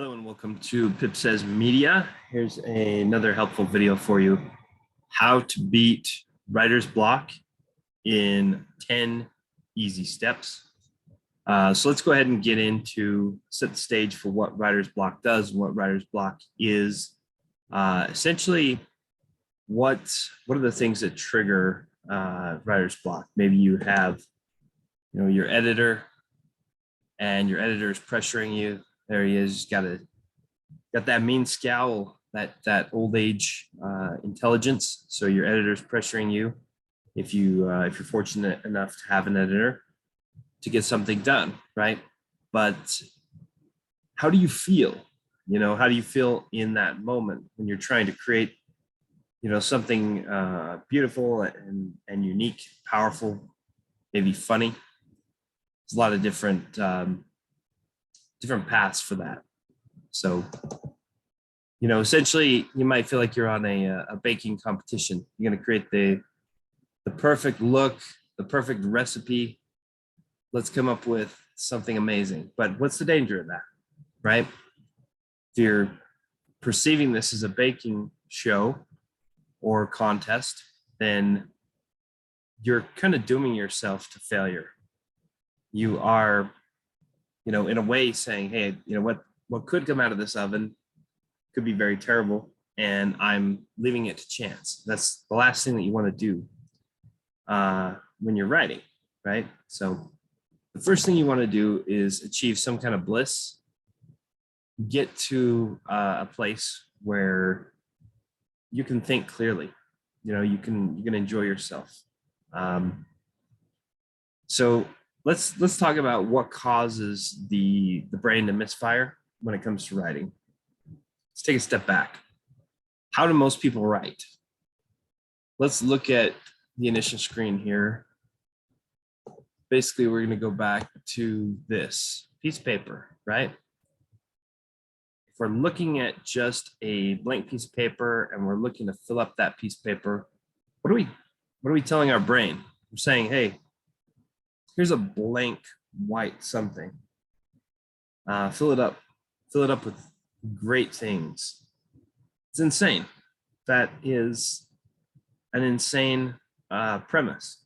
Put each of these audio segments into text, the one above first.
Hello and welcome to Pip Says Media. Here's another helpful video for you. How to beat writer's block in 10 easy steps. So let's go ahead and get into set the stage for what writer's block does and what writer's block is. Essentially, what are the things that trigger writer's block? Maybe you have, your editor, and your editor is pressuring you. There he is. Got that mean scowl, that old age intelligence. So your editor's pressuring you. If you're fortunate enough to have an editor, to get something done, right? But how do you feel? How do you feel in that moment when you're trying to create, something beautiful and unique, powerful, maybe funny? There's a lot of different paths for that. So, essentially, you might feel like you're on a baking competition. You're going to create the perfect look, the perfect recipe. Let's come up with something amazing. But what's the danger of that, right? If you're perceiving this as a baking show or contest, then you're kind of dooming yourself to failure. You are, in a way saying, hey, what could come out of this oven could be very terrible, and I'm leaving it to chance. That's the last thing that you want to do when you're writing, right? So the first thing you want to do is achieve some kind of bliss. Get to a place where you can think clearly. You can enjoy yourself. So let's talk about what causes the brain to misfire when it comes to writing. Let's take a step back. How do most people write? Let's look at the initial screen here. Basically, we're going to go back to this piece of paper, right? If we're looking at just a blank piece of paper and we're looking to fill up that piece of paper, what are we telling our brain? We're saying, hey, here's a blank white something. Fill it up with great things. It's insane. That is an insane premise.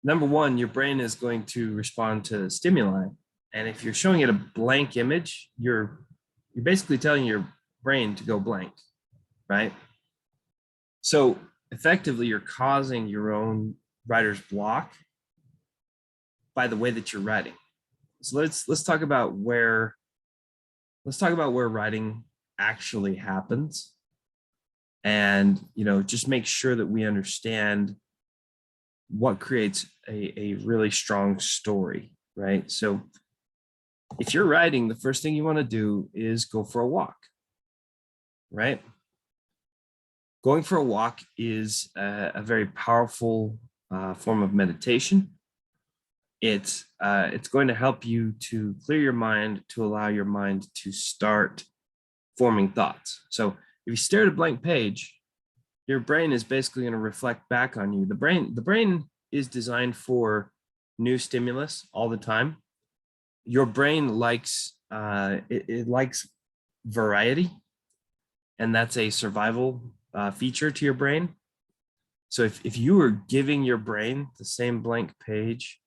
Number one, your brain is going to respond to stimuli. And if you're showing it a blank image, you're basically telling your brain to go blank, right? So effectively, you're causing your own writer's block by the way that you're writing. So let's talk about where writing actually happens, and just make sure that we understand what creates a really strong story, right? So if you're writing, the first thing you want to do is go for a walk, right? Going for a walk is a very powerful form of meditation. It's going to help you to clear your mind, to allow your mind to start forming thoughts. So if you stare at a blank page, your brain is basically going to reflect back on you. The brain is designed for new stimulus all the time. Your brain likes it likes variety, and that's a survival feature to your brain. So if you were giving your brain the same blank page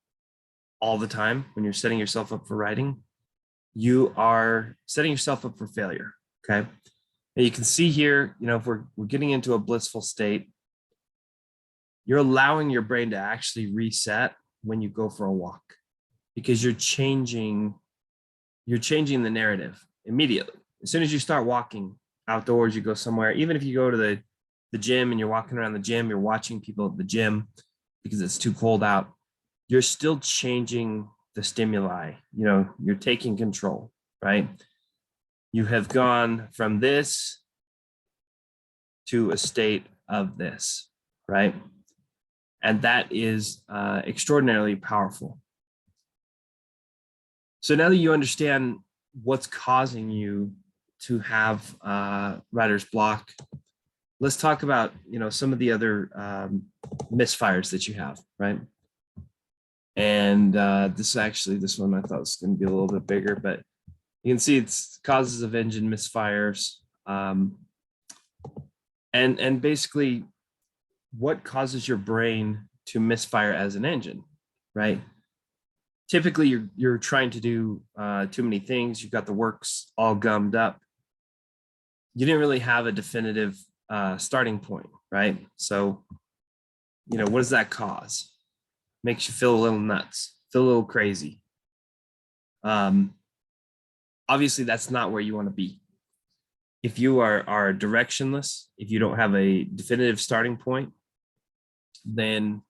all the time when you're setting yourself up for writing, you are setting yourself up for failure. Okay. And you can see here, if we're getting into a blissful state, you're allowing your brain to actually reset when you go for a walk, because you're changing the narrative immediately. As soon as you start walking outdoors, you go somewhere, even if you go to the gym and you're walking around the gym, you're watching people at the gym because it's too cold out, you're still changing the stimuli. You're taking control, right? You have gone from this to a state of this, right? And that is extraordinarily powerful. So now that you understand what's causing you to have writer's block, let's talk about some of the other misfires that you have, right? And this one I thought was going to be a little bit bigger, but You can see it's causes of engine misfires. And basically what causes your brain to misfire as an engine, right? Typically you're trying to do too many things. You've got the works all gummed up. You didn't really have a definitive starting point, right? So, what does that cause? Makes you feel a little nuts, feel a little crazy. Obviously, that's not where you want to be. If you are directionless, if you don't have a definitive starting point, then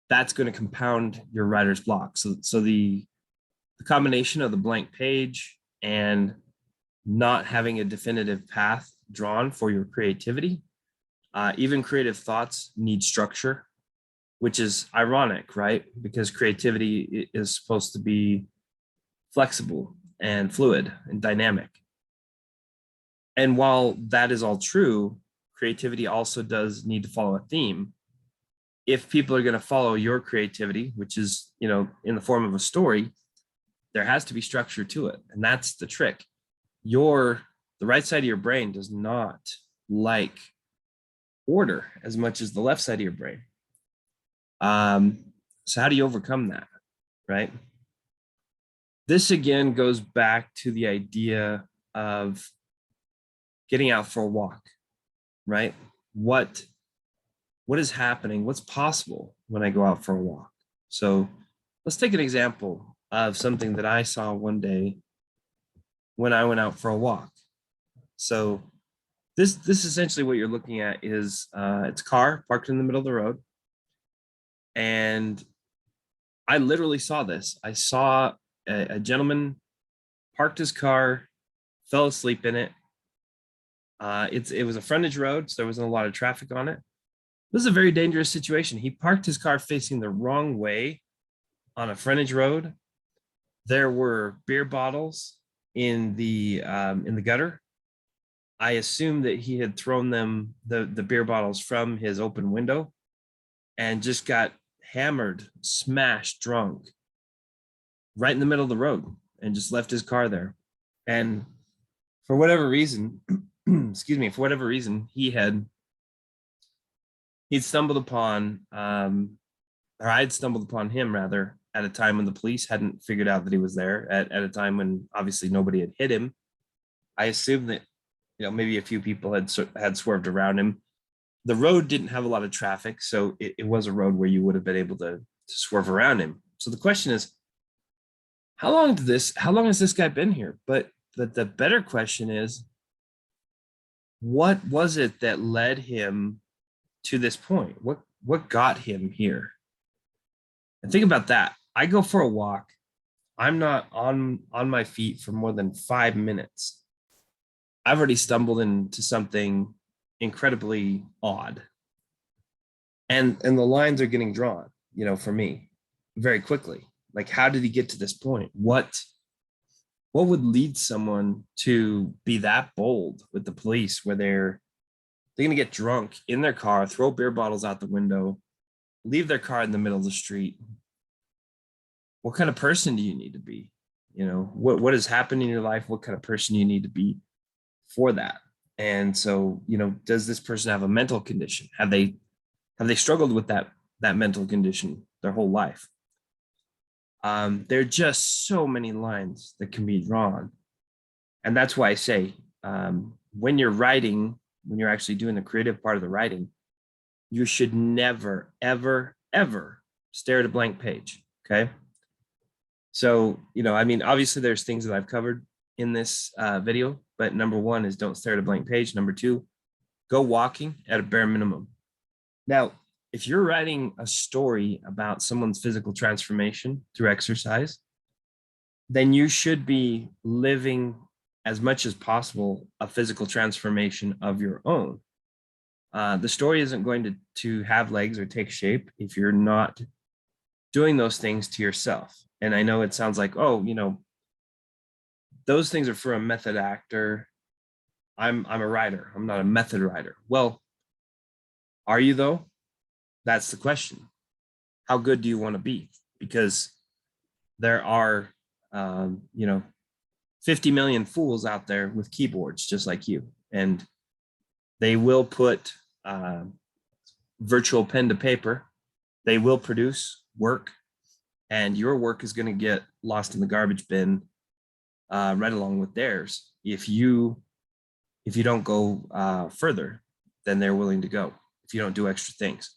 that's going to compound your writer's block. So the combination of the blank page and not having a definitive path drawn for your creativity, even creative thoughts need structure, which is ironic, right? Because creativity is supposed to be flexible and fluid and dynamic. And while that is all true, creativity also does need to follow a theme. If people are going to follow your creativity, which is, in the form of a story, there has to be structure to it. And that's the trick. The right side of your brain does not like order as much as the left side of your brain. So how do you overcome that, right? This again goes back to the idea of getting out for a walk, right? What is happening? What's possible when I go out for a walk? So let's take an example of something that I saw one day when I went out for a walk. So this essentially what you're looking at is it's a car parked in the middle of the road. And I literally saw this. I saw a gentleman parked his car, fell asleep in it. It was a frontage road, so there wasn't a lot of traffic on it. This is a very dangerous situation. He parked his car facing the wrong way on a frontage road. There were beer bottles in the gutter. I assume that he had thrown the beer bottles from his open window and just got hammered, smashed, drunk right in the middle of the road and just left his car there. And for whatever reason, he'd stumbled upon, or I'd stumbled upon him rather, at a time when the police hadn't figured out that he was there, at a time when obviously nobody had hit him. I assumed that, maybe a few people had swerved around him. The road didn't have a lot of traffic, so it was a road where you would have been able to swerve around him. So the question is, how long has this guy been here? But the better question is, what was it that led him to this point? What got him here? And think about that. I go for a walk. I'm not on my feet for more than 5 minutes. I've already stumbled into something incredibly odd. And the lines are getting drawn, for me very quickly. Like, how did he get to this point? What would lead someone to be that bold with the police where they're going to get drunk in their car, throw beer bottles out the window, leave their car in the middle of the street? What kind of person do you need to be? What has happened in your life? What kind of person you need to be for that? And so, does this person have a mental condition? Have they struggled with that mental condition their whole life? There are just so many lines that can be drawn. And that's why I say, when you're writing, when you're actually doing the creative part of the writing, you should never, ever, ever stare at a blank page. Okay. So, obviously there's things that I've covered in this video, but number one is don't stare at a blank page. Number two, go walking at a bare minimum. Now, if you're writing a story about someone's physical transformation through exercise, then you should be living as much as possible a physical transformation of your own. The story isn't going to have legs or take shape if you're not doing those things to yourself. And I know it sounds like, those things are for a method actor. I'm a writer. I'm not a method writer. Well, are you though? That's the question. How good do you want to be? Because there are, 50 million fools out there with keyboards just like you, and they will put virtual pen to paper. They will produce work, and your work is going to get lost in the garbage bin right along with theirs if you don't go further than they're willing to go, if you don't do extra things.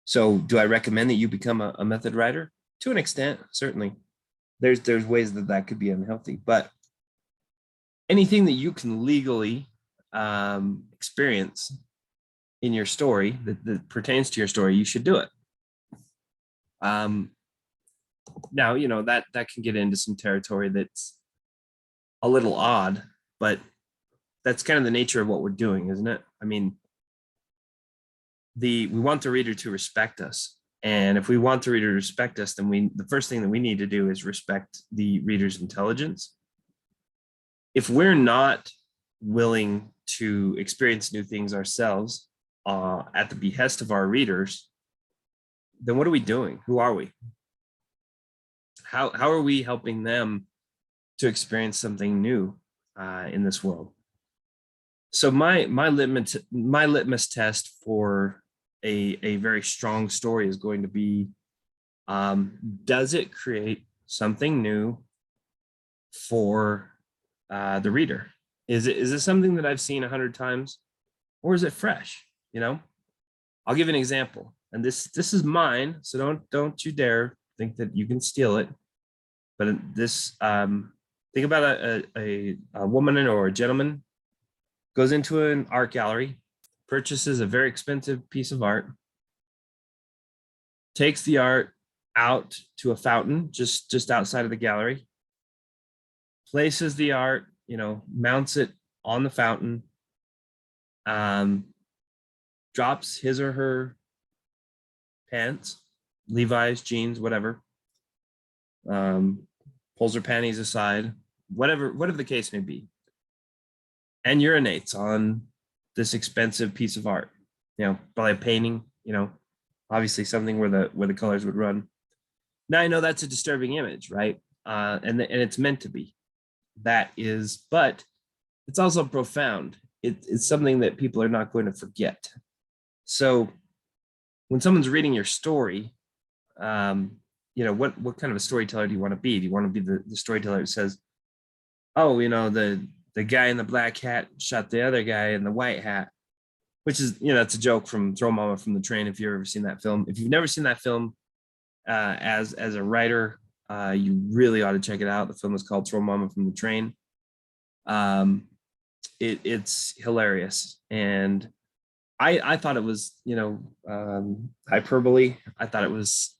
So do I recommend that you become a method writer? To an extent, certainly. There's ways that that could be unhealthy, but anything that you can legally experience in your story that pertains to your story, you should do it. Now, you know, that can get into some territory that's a little odd, but that's kind of the nature of what we're doing, isn't it? I mean, we want the reader to respect us. And if we want the reader to respect us, then the first thing that we need to do is respect the reader's intelligence. If we're not willing to experience new things ourselves at the behest of our readers, then what are we doing? Who are we? How are we helping them to experience something new in this world? So my litmus test for a very strong story is going to be, does it create something new for the reader? Is it something that I've seen 100 times, or is it fresh? You know, I'll give an example, and this is mine, so don't you dare think that you can steal it. But this, think about a woman or a gentleman goes into an art gallery, purchases a very expensive piece of art, takes the art out to a fountain just outside of the gallery, places the art, you know, mounts it on the fountain, drops his or her pants, Levi's, jeans, whatever, pulls her panties aside, whatever the case may be, and urinates on this expensive piece of art, you know, probably a painting, you know, obviously something where the colors would run. Now I know that's a disturbing image, right? And it's meant to be. That is, but it's also profound. It's something that people are not going to forget. So when someone's reading your story, you know, what kind of a storyteller do you want to be? Do you want to be the storyteller that says, oh, you know, the guy in the black hat shot the other guy in the white hat, which is, you know, that's a joke from Throw Mama from the Train. If you've ever seen that film, if you've never seen that film, as a writer, you really ought to check it out. The film is called Throw Mama from the Train. It's hilarious, and I thought it was, you know, hyperbole. I thought it was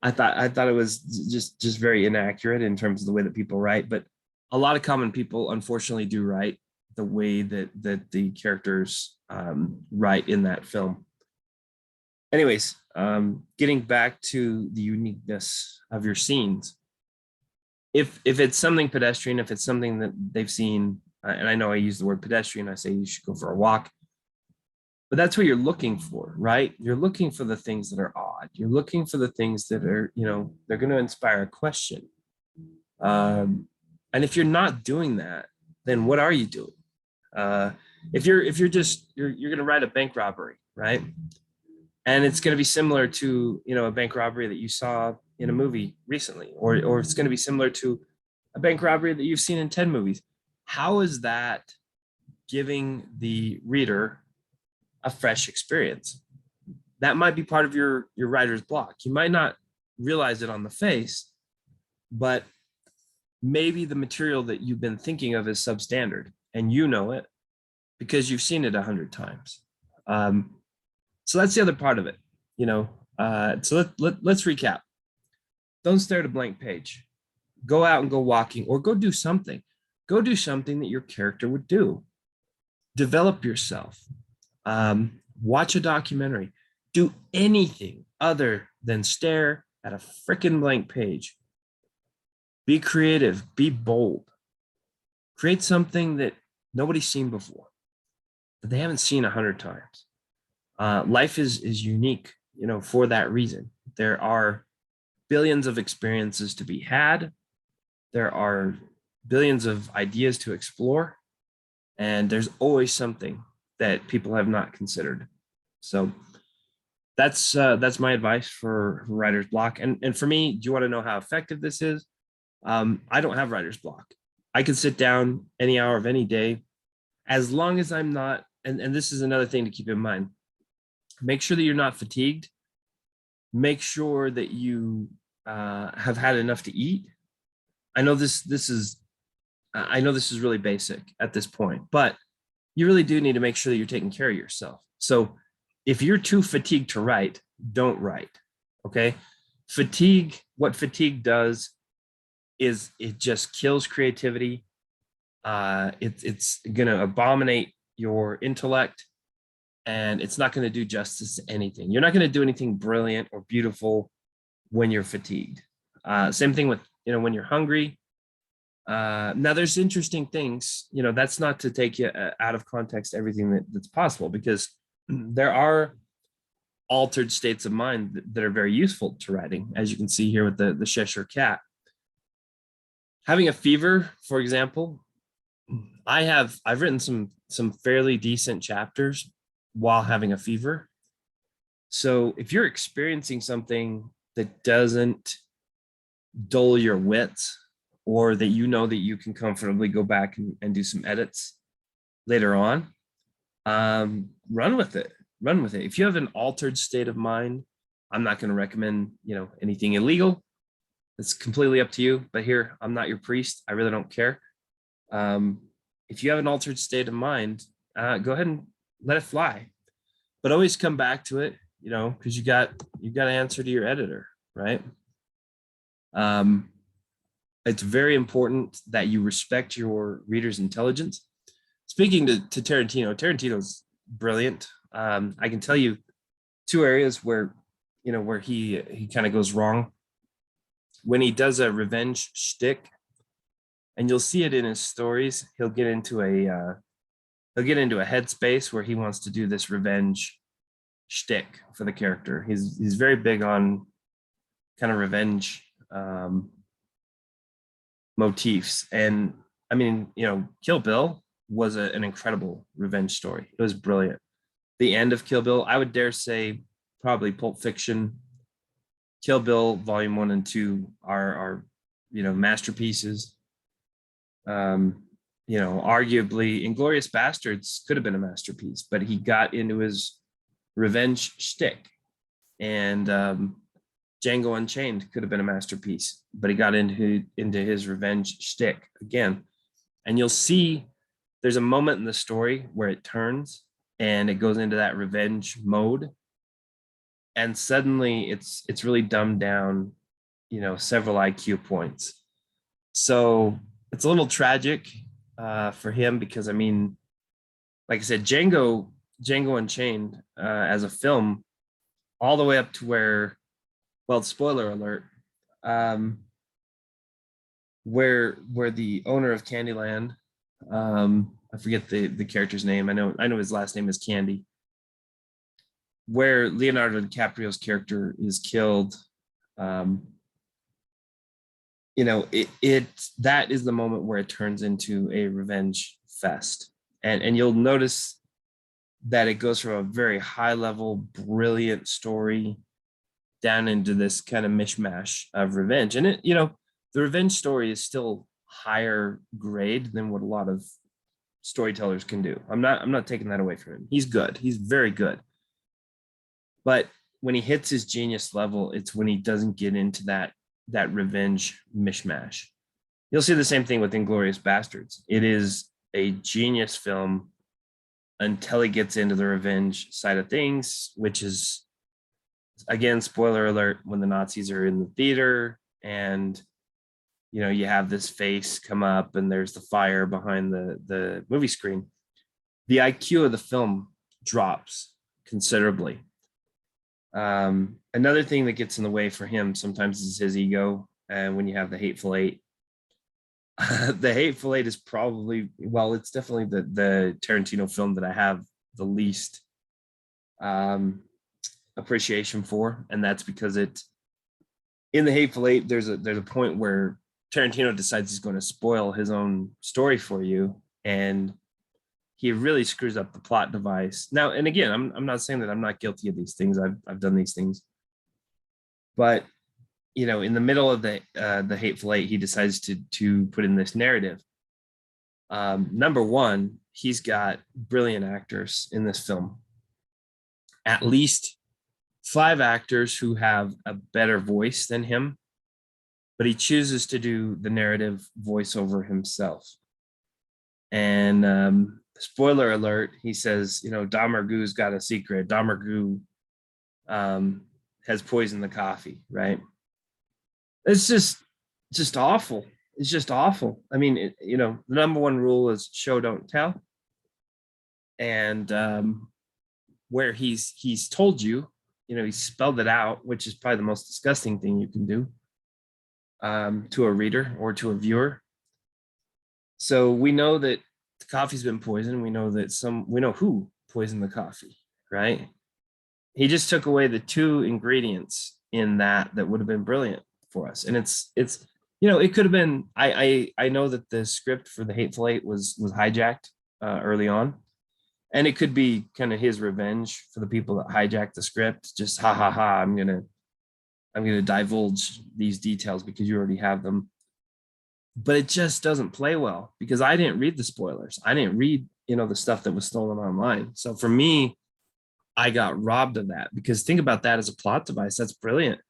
I thought it was just very inaccurate in terms of the way that people write, but a lot of common people unfortunately do write the way that the characters write in that film. Anyways, getting back to the uniqueness of your scenes, if it's something pedestrian, if it's something that they've seen, and I know I use the word pedestrian, I say you should go for a walk, but that's what you're looking for, right? You're looking for the things that are odd. You're looking for the things that are, you know, they're going to inspire a question. And if you're not doing that, then what are you doing? If you're going to write a bank robbery, right? And it's going to be similar to, you know, a bank robbery that you saw in a movie recently, or it's going to be similar to a bank robbery that you've seen in 10 movies. How is that giving the reader a fresh experience? That might be part of your writer's block. You might not realize it on the face, but maybe the material that you've been thinking of is substandard, and you know it because you've seen it 100 times. So that's the other part of it, you know. So let's recap. Don't stare at a blank page. Go out and go walking, or go do something. Go do something that your character would do. Develop yourself. Watch a documentary. Do anything other than stare at a freaking blank page. Be creative. Be bold. Create something that nobody's seen before, that they haven't seen 100 times. Life is unique, you know, for that reason. There are billions of experiences to be had, there are billions of ideas to explore, and there's always something that people have not considered. So that's my advice for writer's block. And for me, do you want to know how effective this is? I don't have writer's block. I can sit down any hour of any day, as long as I'm not. And this is another thing to keep in mind. Make sure that you're not fatigued. Make sure that you have had enough to eat. I know this is really basic at this point, but you really do need to make sure that you're taking care of yourself. So if you're too fatigued to write, don't write. Okay. What fatigue does is it just kills creativity. It's going to abominate your intellect, and it's not going to do justice to anything. You're not going to do anything brilliant or beautiful when you're fatigued. Same thing with, when you're hungry. Now there's interesting things, that's not to take you out of context, everything that's possible, because there are altered states of mind that are very useful to writing, as you can see here with the Cheshire Cat. Having a fever, for example, I've written some fairly decent chapters while having a fever. So if you're experiencing something that doesn't dull your wits, or that that you can comfortably go back and do some edits later on, run with it. Run with it. If you have an altered state of mind, I'm not going to recommend, anything illegal. It's completely up to you. But here, I'm not your priest. I really don't care. If you have an altered state of mind, go ahead and let it fly. But always come back to it, because you've got to answer to your editor, right? It's very important that you respect your reader's intelligence. Speaking to Tarantino's brilliant. I can tell you two areas where he kind of goes wrong. When he does a revenge shtick, and you'll see it in his stories, he'll get into a headspace where he wants to do this revenge shtick for the character. He's very big on kind of revenge motifs. And I mean, Kill Bill was an incredible revenge story. It was brilliant. The end of Kill Bill, I would dare say probably Pulp Fiction, Kill Bill Volume 1 and 2 are masterpieces. Arguably Inglourious Bastards could have been a masterpiece, but he got into his revenge shtick. And Django Unchained could have been a masterpiece, but he got into his revenge shtick again. And you'll see there's a moment in the story where it turns and it goes into that revenge mode. And suddenly it's really dumbed down, several IQ points. So it's a little tragic for him, because, I mean, like I said, Django Unchained as a film, all the way up to where, well, spoiler alert, where the owner of Candyland, I forget the character's name. I know his last name is Candy. Where Leonardo DiCaprio's character is killed, that is the moment where it turns into a revenge fest, and you'll notice that it goes from a very high level, brilliant story down into this kind of mishmash of revenge. And the revenge story is still higher grade than what a lot of storytellers can do. I'm not taking that away from him. He's good. He's very good. But when he hits his genius level, it's when he doesn't get into that revenge mishmash. You'll see the same thing with Inglourious Bastards. It is a genius film until he gets into the revenge side of things, which is, again, spoiler alert, when the Nazis are in the theater and you have this face come up and there's the fire behind the movie screen. The IQ of the film drops considerably. Another thing that gets in the way for him sometimes is his ego. And when you have the Hateful Eight, the Hateful Eight is probably, well, it's definitely the Tarantino film that I have the least appreciation for, and that's because in the Hateful Eight, there's a point where Tarantino decides he's going to spoil his own story for you, and he really screws up the plot device. Now, and again, I'm not saying that I'm not guilty of these things. I've done these things, but in the middle of the Hateful Eight, he decides to put in this narrative. Number one, he's got brilliant actors in this film. At least 5 actors who have a better voice than him, but he chooses to do the narrative voiceover himself. And spoiler alert, he says, Dom Margou's got a secret. Dom Margou has poisoned the coffee, right? It's just awful. It's just awful. I mean, the number one rule is show, don't tell. And where he's told you, he's spelled it out, which is probably the most disgusting thing you can do to a reader or to a viewer. So we know that the coffee's been poisoned. We know who poisoned the coffee, right? He just took away the 2 ingredients in that would have been brilliant for us. And it's it could have been, I know that the script for the Hateful Eight was hijacked early on, and it could be kind of his revenge for the people that hijacked the script. Just ha ha ha, I'm gonna divulge these details because you already have them. But it just doesn't play well because I didn't read the spoilers. I didn't read, the stuff that was stolen online. So for me, I got robbed of that, because think about that as a plot device. That's brilliant.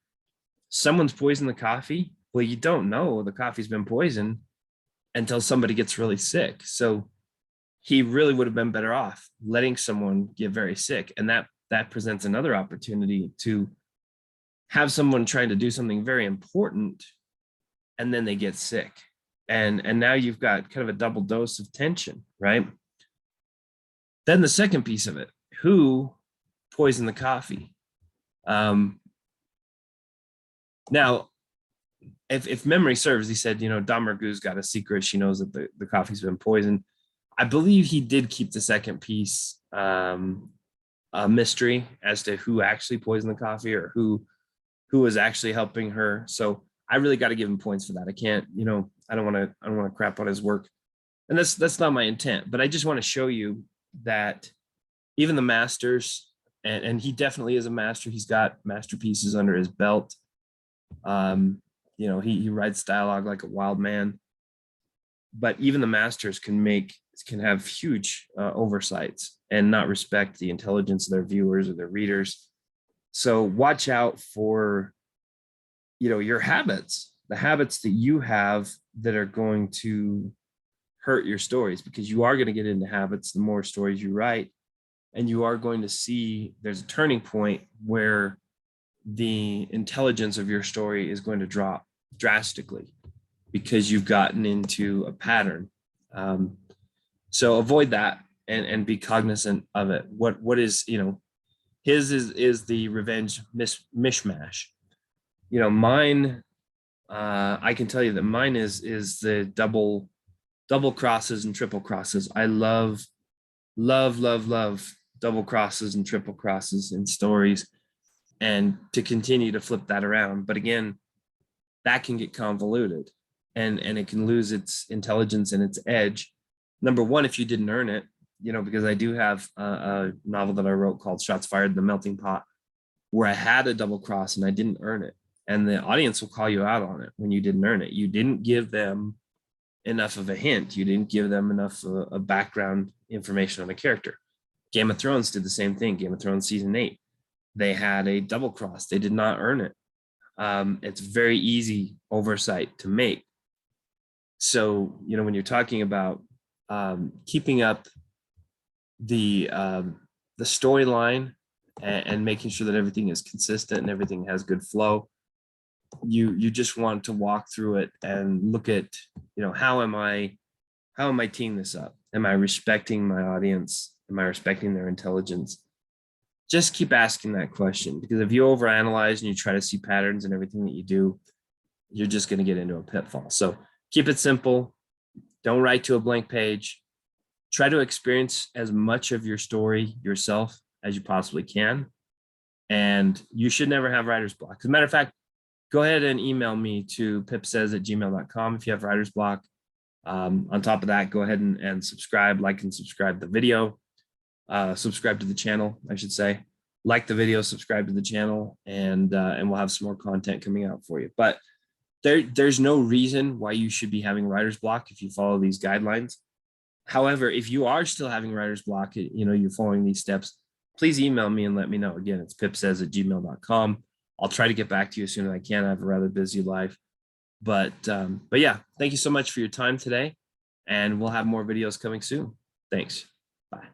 Someone's poisoned the coffee. Well, you don't know the coffee's been poisoned until somebody gets really sick. So he really would have been better off letting someone get very sick. And that presents another opportunity to have someone trying to do something very important, and then they get sick. And now you've got kind of a double dose of tension, right? Then the second piece of it, who poisoned the coffee? Now, if memory serves, he said, Dom Margou's got a secret. She knows that the coffee's been poisoned. I believe he did keep the second piece a mystery as to who actually poisoned the coffee, or who was actually helping her. So I really got to give him points for that. I can't, I don't want to crap on his work, and that's not my intent. But I just want to show you that even the masters, and he definitely is a master. He's got masterpieces under his belt. He writes dialogue like a wild man. But even the masters can have huge oversights and not respect the intelligence of their viewers or their readers. So watch out for, your habits, the habits that you have that are going to hurt your stories, because you are going to get into habits the more stories you write, and you are going to see there's a turning point where the intelligence of your story is going to drop drastically because you've gotten into a pattern. So avoid that and be cognizant of it. What is, his is the revenge mishmash. Mine, I can tell you that mine is the double crosses and triple crosses. I love double crosses and triple crosses in stories, and to continue to flip that around. But again, that can get convoluted, and it can lose its intelligence and its edge. Number one, if you didn't earn it, because I do have a novel that I wrote called Shots Fired in the Melting Pot, where I had a double cross and I didn't earn it. And the audience will call you out on it when you didn't earn it. You didn't give them enough of a hint. You didn't give them enough of background information on a character. Game of Thrones did the same thing. Game of Thrones season 8, they had a double cross. They did not earn it. It's very easy oversight to make. So, when you're talking about keeping up the storyline and making sure that everything is consistent and everything has good flow, you just want to walk through it and look at, how am I teeing this up? Am I respecting my audience? Am I respecting their intelligence? Just keep asking that question, because if you overanalyze and you try to see patterns in everything that you do, you're just going to get into a pitfall. So keep it simple. Don't write to a blank page. Try to experience as much of your story yourself as you possibly can. And you should never have writer's block. As a matter of fact, go ahead and email me to pipsays@gmail.com if you have writer's block. On top of that, go ahead and subscribe, like and subscribe the video, subscribe to the channel, I should say. Like the video, subscribe to the channel, and we'll have some more content coming out for you. But there's no reason why you should be having writer's block if you follow these guidelines. However, if you are still having writer's block, you're following these steps, please email me and let me know. Again, it's pipsays@gmail.com. I'll try to get back to you as soon as I can. I have a rather busy life. But yeah, thank you so much for your time today. And we'll have more videos coming soon. Thanks. Bye.